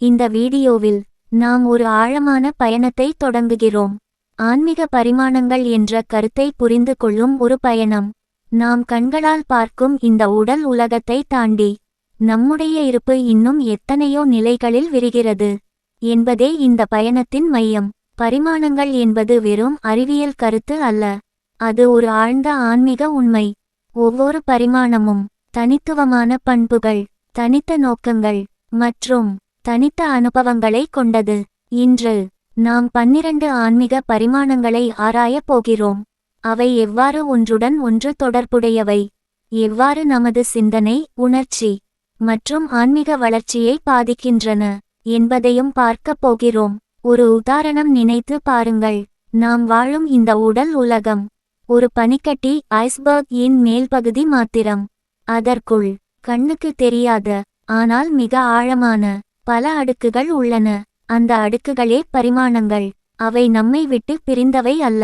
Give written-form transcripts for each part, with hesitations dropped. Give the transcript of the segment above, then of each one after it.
இந்த வீடியோவில் நாம் ஒரு ஆழமான பயணத்தை தொடங்குகிறோம். ஆன்மீக பரிமாணங்கள் என்ற கருத்தை புரிந்து கொள்ளும் ஒரு பயணம். நாம் கண்களால் பார்க்கும் இந்த உடல் உலகத்தை தாண்டி நம்முடைய இருப்பு இன்னும் எத்தனையோ நிலைகளில் விரிகிறது என்பதே இந்த பயணத்தின் மையம். பரிமாணங்கள் என்பது வெறும் அறிவியல் கருத்து அல்ல, அது ஒரு ஆழ்ந்த ஆன்மீக உண்மை. ஒவ்வொரு பரிமாணமும் தனித்துவமான பண்புகள், தனித்த நோக்கங்கள் மற்றும் தனித்த அனுபவங்களை கொண்டது. இன்று நாம் 12 ஆன்மீக பரிமாணங்களை ஆராயப் போகிறோம். அவை எவ்வாறு ஒன்றுடன் ஒன்று தொடர்புடையவை, எவ்வாறு நமது சிந்தனை, உணர்ச்சி மற்றும் ஆன்மீக வளர்ச்சியை பாதிக்கின்றன என்பதையும் பார்க்கப் போகிறோம். ஒரு உதாரணம் நினைத்து பாருங்கள். நாம் வாழும் இந்த உடல் உலகம் ஒரு பனிக்கட்டி ஐஸ்பர்க் இன் மேல்பகுதி மாத்திரம். அதற்குள் கண்ணுக்கு தெரியாத ஆனால் மிக ஆழமான பல அடுக்குகள் உள்ளன. அந்த அடுக்குகளே பரிமாணங்கள். அவை நம்மை விட்டு பிரிந்தவை அல்ல,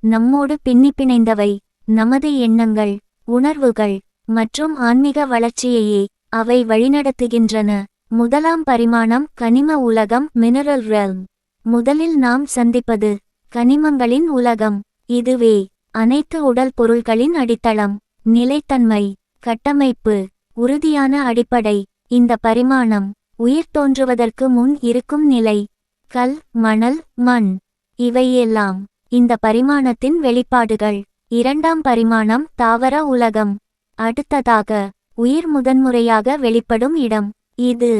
நம்மோடு பின்னிப்பிணைந்தவை. நமது எண்ணங்கள், உணர்வுகள் மற்றும் ஆன்மீக வளர்ச்சியையே அவை வழிநடத்துகின்றன. முதலாம் பரிமாணம் கனிம உலகம், மினரல் ரெல்ம். முதலில் நாம் சந்திப்பது கனிமங்களின் உலகம். இதுவே அனைத்து உடல் பொருள்களின் அடித்தளம், நிலைத்தன்மை, கட்டமைப்பு, உறுதியான அடிப்படை. இந்த பரிமாணம் உயிர் தோன்றுவதற்கு முன் இருக்கும் நிலை. கல், மணல், மண் இவையெல்லாம் இந்த பரிமாணத்தின் வெளிப்பாடுகள். இரண்டாம் பரிமாணம் தாவர உலகம். அடுத்ததாக உயிர் முதன்முறையாக வெளிப்படும் இடம். இது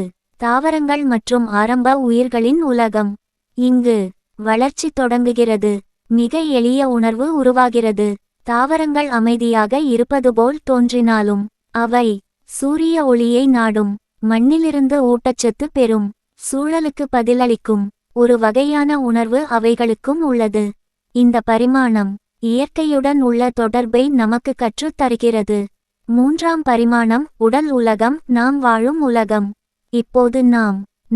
தாவரங்கள் மற்றும் ஆரம்ப உயிர்களின் உலகம். இங்கு வளர்ச்சி தொடங்குகிறது, மிக எளிய உணர்வு உருவாகிறது. தாவரங்கள் அமைதியாக இருப்பது போல் தோன்றினாலும் அவை சூரிய ஒளியை நாடும், மண்ணிலிருந்து ஊட்டச்சத்து பெறும், சூழலுக்கு பதிலளிக்கும் ஒரு வகையான உணர்வு அவைகளுக்கும் உள்ளது. இந்த பரிமாணம் இயற்கையுடன் உள்ள தொடர்பை நமக்கு கற்றுத் தருகிறது. மூன்றாம் பரிமாணம் உடல் உலகம், நாம் வாழும் உலகம். இப்போது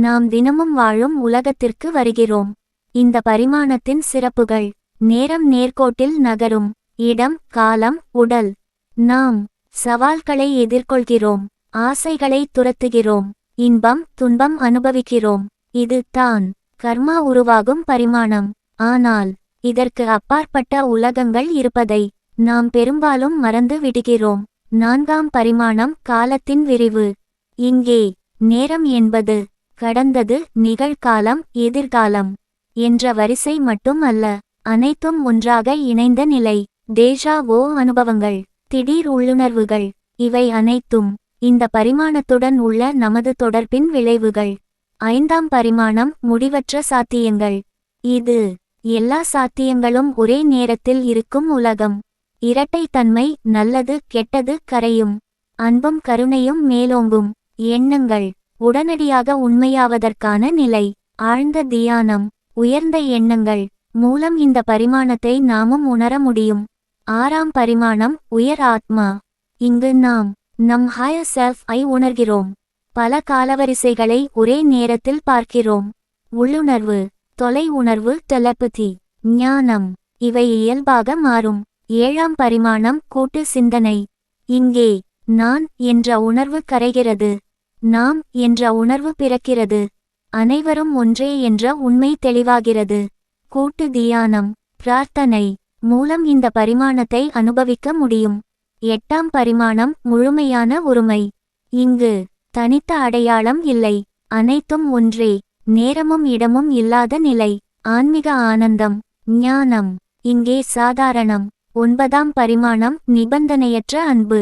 நாம் தினமும் வாழும் உலகத்திற்கு வருகிறோம். இந்த பரிமாணத்தின் சிறப்புகள்: நேரம் நேர்கோட்டில் நகரும், இடம், காலம், உடல். நாம் சவால்களை எதிர்கொள்கிறோம், ஆசைகளை துரத்துகிறோம், இன்பம், துன்பம் அனுபவிக்கிறோம். இது தான் கர்மா உருவாகும் பரிமாணம். ஆனால் இதற்கு அப்பாற்பட்ட உலகங்கள் இருப்பதை நாம் பெரும்பாலும் மறந்து விடுகிறோம். நான்காம் பரிமாணம் காலத்தின் விரிவு. இங்கே நேரம் என்பது கடந்தது, நிகழ்காலம், எதிர்காலம் என்ற வரிசை மட்டும் அல்ல, அனைத்தும் ஒன்றாக இணைந்த நிலை. டேஜா வு அனுபவங்கள், திடீர் உள்ளுணர்வுகள், இவை அனைத்தும் இந்த பரிமாணத்துடன் உள்ள நமது தொடர்பின் விளைவுகள். ஐந்தாம் பரிமாணம் முடிவற்ற சாத்தியங்கள். இது எல்லா சாத்தியங்களும் ஒரே நேரத்தில் இருக்கும் உலகம். இரட்டைத்தன்மை, நல்லது கெட்டது கரையும், அன்பும் கருணையும் மேலோங்கும். எண்ணங்கள் உடனடியாக உண்மையாவதற்கான நிலை. ஆழ்ந்த தியானம், உயர்ந்த எண்ணங்கள் மூலம் இந்த பரிமாணத்தை நாமும் உணர முடியும். ஆறாம் பரிமாணம் உயர் ஆத்மா. இங்கு நாம் நம் ஹையர் செல்ஃப் ஐ உணர்கிறோம். பல காலவரிசைகளை ஒரே நேரத்தில் பார்க்கிறோம். உள்ளுணர்வு, தொலை உணர்வு, டெலபதி, ஞானம் இவை இயல்பாக மாறும். ஏழாம் பரிமாணம் கூட்டு சிந்தனை. இங்கே நான் என்ற உணர்வு கரைகிறது, நாம் என்ற உணர்வு பிறக்கிறது, அனைவரும் ஒன்றே என்ற உண்மை தெளிவாகிறது. கூட்டு தியானம், பிரார்த்தனை மூலம் இந்த பரிமாணத்தை அனுபவிக்க முடியும். எட்டாம் பரிமாணம் முழுமையான ஒருமை. இங்கு தனித்த அடையாளம் இல்லை, அனைத்தும் ஒன்றே, நேரமும் இடமும் இல்லாத நிலை. ஆன்மீக ஆனந்தம், ஞானம் இங்கே சாதாரணம். ஒன்பதாம் பரிமாணம் நிபந்தனையற்ற அன்பு.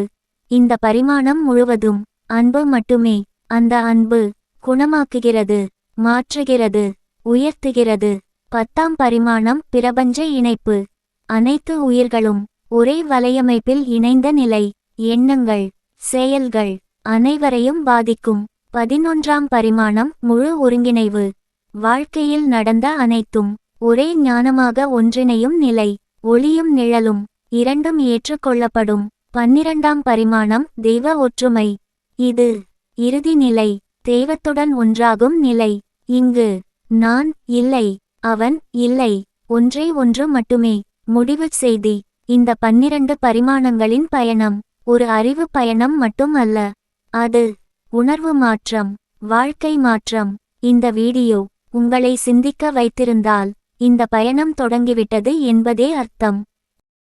இந்த பரிமாணம் முழுவதும் அன்பு மட்டுமே. அந்த அன்பு குணமாக்குகிறது, மாற்றுகிறது, உயர்த்துகிறது. பத்தாம் பரிமாணம் பிரபஞ்ச இணைப்பு. அனைத்து உயிர்களும் ஒரே வலையமைப்பில் இணைந்த நிலை. எண்ணங்கள், செயல்கள் அனைவரையும் பாதிக்கும். 11ஆம் பரிமாணம் முழு ஒருங்கிணைவு. வாழ்க்கையில் நடந்த அனைத்தும் ஒரே ஞானமாக ஒன்றிணையும் நிலை. ஒளியும் நிழலும் இரண்டும் ஏற்றுக்கொள்ளப்படும். 12ஆம் பரிமாணம் தெய்வ ஒற்றுமை. இது இறுதி நிலை, தெய்வத்துடன் ஒன்றாகும் நிலை. இங்கு நான் இல்லை, அவன் இல்லை, ஒன்றே ஒன்று மட்டுமே. முடிவு செய்தி: இந்த 12 பரிமாணங்களின் பயணம் ஒரு அறிவு பயணம் மட்டும் அல்ல, அது உணர்வு மாற்றம், வாழ்க்கை மாற்றம். இந்த வீடியோ உங்களை சிந்திக்க வைத்திருந்தால் இந்த பயணம் தொடங்கிவிட்டது என்பதே அர்த்தம்.